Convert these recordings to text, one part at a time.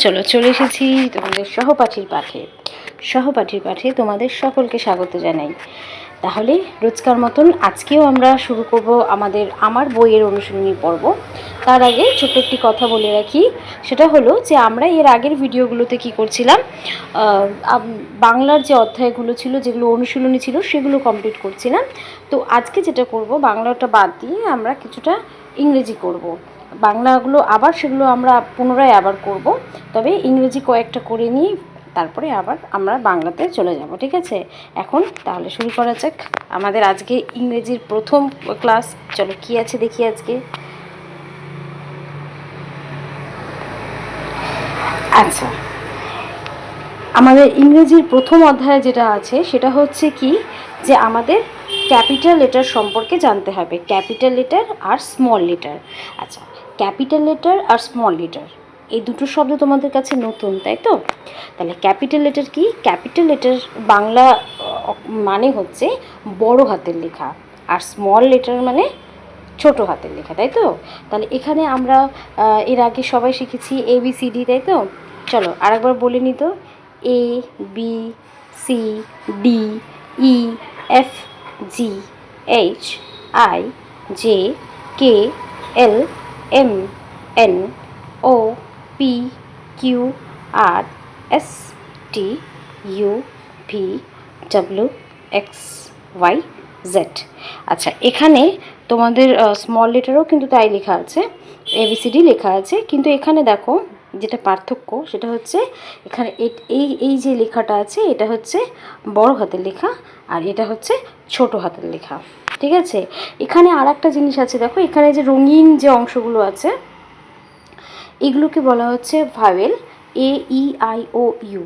চলো চলে এসেছি তোমাদের সহপাঠীর পাঠে তোমাদের সকলকে স্বাগত জানাই। তাহলে রোজকার মতন আজকেও আমরা শুরু করব আমার বইয়ের অনুশীলনী পর্ব। তার আগে ছোট্ট একটি কথা বলে রাখি, সেটা হলো যে আমরা এর আগের ভিডিওগুলোতে কি করছিলাম, বাংলার যে অধ্যায়গুলো ছিল, যেগুলো অনুশীলনী ছিল, সেগুলো কমপ্লিট করছিলাম। তো আজকে যেটা করব, বাংলাটা বাদ দিয়ে আমরা কিছুটা ইংরেজি করব। বাংলাগুলো আবার সেগুলো আমরা পুনরায় আবার করব, তবে ইংরেজি কয়েকটা করে নিয়ে তারপরে আবার আমরা বাংলাতে চলে যাব। ঠিক আছে, এখন তাহলে শুরু করা যাক আমাদের আজকে ইংরেজির প্রথম ক্লাস। চলো কি আছে দেখি আজকে। আচ্ছা, আমাদের ইংরেজির প্রথম অধ্যায় যেটা আছে সেটা হচ্ছে কি, যে আমাদের ক্যাপিটাল লেটার সম্পর্কে জানতে হবে। ক্যাপিটাল লেটার আর স্মল লেটার। আচ্ছা, ক্যাপিটাল লেটার আর স্মল লেটার এই দুটো শব্দ তোমাদের কাছে নতুন, তাই তো? তাহলে ক্যাপিটাল লেটার কি? ক্যাপিটাল লেটার বাংলা মানে হচ্ছে বড় হাতের লেখা, আর স্মল লেটার মানে ছোট হাতের লেখা, তাই তো? তাহলে এখানে আমরা এর আগে সবাই শিখেছি ABCD, তাই তো? চলো আরেকবার বলে নিই তো। ABCDEFGHIJKLMNOPQRSTUVWXYZ। আচ্ছা, এখানে তোমাদের স্মল লেটারও কিন্তু তাই লেখা আছে, ABCD লেখা আছে, কিন্তু এখানে দেখো যেটা পার্থক্য সেটা হচ্ছে এখানে এই যে লেখাটা আছে এটা হচ্ছে বড় হাতের লেখা, আর এটা হচ্ছে ছোট হাতের লেখা। ঠিক আছে, এখানে আর একটা জিনিস আছে, দেখো এখানে যে রঙিন যে অংশগুলো আছে এগুলোকে বলা হচ্ছে ভাওয়েল, AEIOU।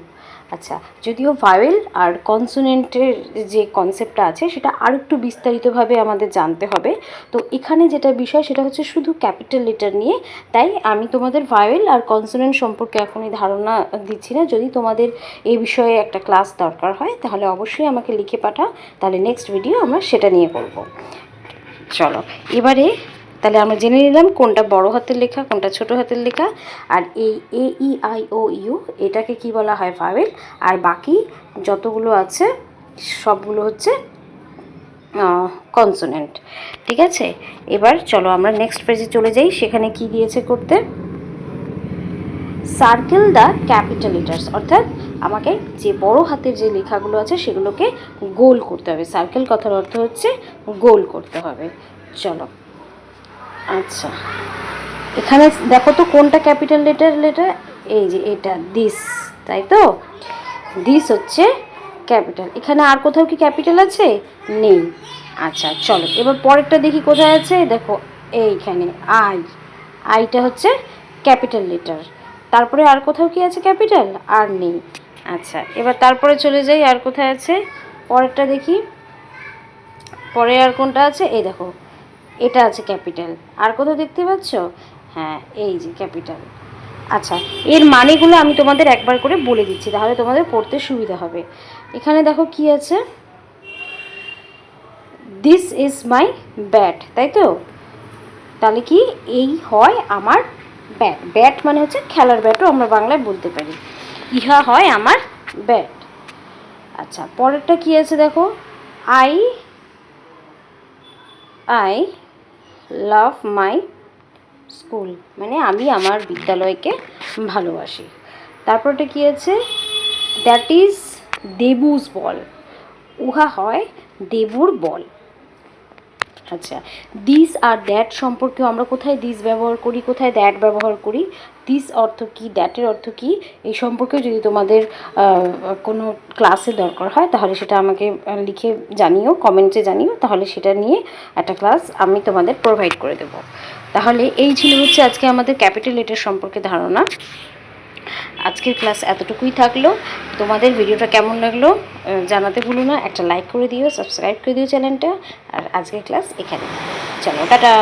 আচ্ছা, যদিও ভাওয়েল আর কনসোনেন্টের যে কনসেপ্টটা আছে সেটা আর একটু বিস্তারিতভাবে আমাদের জানতে হবে। তো এখানে যেটা বিষয় সেটা হচ্ছে শুধু ক্যাপিটাল লেটার নিয়ে, তাই আমি তোমাদের ভাওয়েল আর কনসোনেন্ট সম্পর্কে এখনই ধারণা দিচ্ছি না। যদি তোমাদের এই বিষয়ে একটা ক্লাস দরকার হয় তাহলে অবশ্যই আমাকে লিখে পাঠাও, তাহলে নেক্সট ভিডিও আমরা সেটা নিয়ে করব। চলো এবারে তাহলে আমরা জেনে নিলাম কোনটা বড় হাতের লেখা, কোনটা ছোট হাতের লেখা। আর এই AEIOU এটাকে কি বলা হয়? ভাওয়েল। আর বাকি যতগুলো আছে সবগুলো হচ্ছে কনসোনেন্ট। ঠিক আছে, এবার চলো আমরা নেক্সট পেজে চলে যাই। সেখানে কি দিয়েছে করতে? সার্কেল দ্য ক্যাপিটাল লেটার্স, অর্থাৎ আমাকে যে বড় হাতের যে লেখাগুলো আছে সেগুলোকে গোল করতে হবে। সার্কেল কথার অর্থ হচ্ছে গোল করতে হবে। চলো, আচ্ছা এখানে দেখো তো কোনটা ক্যাপিটাল লেটার, এই যে এটা, দিস, তাই তো? দিস হচ্ছে ক্যাপিটাল। এখানে আর কোথাও কি ক্যাপিটাল আছে? নেই। আচ্ছা চলো এবার পরেরটা দেখি কোথায় আছে। দেখো এইখানে আইটা হচ্ছে ক্যাপিটাল লেটার। তারপরে আর কোথাও কি আছে ক্যাপিটাল? আর নেই। আচ্ছা এবার তারপরে চলে যাই, আর কোথায় আছে পরেরটা দেখি। পরে আর কোনটা আছে? এই দেখো এটা আছে ক্যাপিটাল। আর কোথাও দেখতে পাচ্ছ? হ্যাঁ, এই যে ক্যাপিটাল। আচ্ছা, এর মানেগুলো আমি তোমাদের একবার করে বলে দিচ্ছি, তাহলে তোমাদের পড়তে সুবিধা হবে। এখানে দেখো কি আছে, দিস ইজ মাই ব্যাট, তাই তো? তাহলে কি এই হয় আমার ব্যাট। ব্যাট মানে হচ্ছে খেলার ব্যাটও আমরা বাংলায় বলতে পারি। ইহা হয় আমার ব্যাট। আচ্ছা পরেরটা কি আছে দেখো, আই লাভ মাই স্কুল, মানে আমি আমার বিদ্যালয়কে ভালোবাসি। তারপরটা কি আছে, দ্যাট ইজ দেবুস বল, উহা হয় দেবুর বল। আচ্ছা, দিস আর দ্যাট সম্পর্কেও আমরা কোথায় দিস ব্যবহার করি, কোথায় দ্যাট ব্যবহার করি, দিস অর্থ কী, দ্যাটের অর্থ কী, এই সম্পর্কে যদি তোমাদের কোনো ক্লাসে দরকার হয় তাহলে সেটা আমাকে লিখে জানিও, কমেন্টে জানিও, তাহলে সেটা নিয়ে একটা ক্লাস আমি তোমাদের প্রোভাইড করে দেবো। তাহলে এই ছিল হচ্ছে আজকে আমাদের ক্যাপিটাল লেটার সম্পর্কে ধারণা। আজকের ক্লাস এতটুকুই থাকলো। তোমাদের ভিডিওটা কেমন লাগলো জানাতে ভুলো না। একটা লাইক করে দিও, সাবস্ক্রাইব করে দিও চ্যানেলটা। আর আজকের ক্লাস এখানে। চলো টাটা।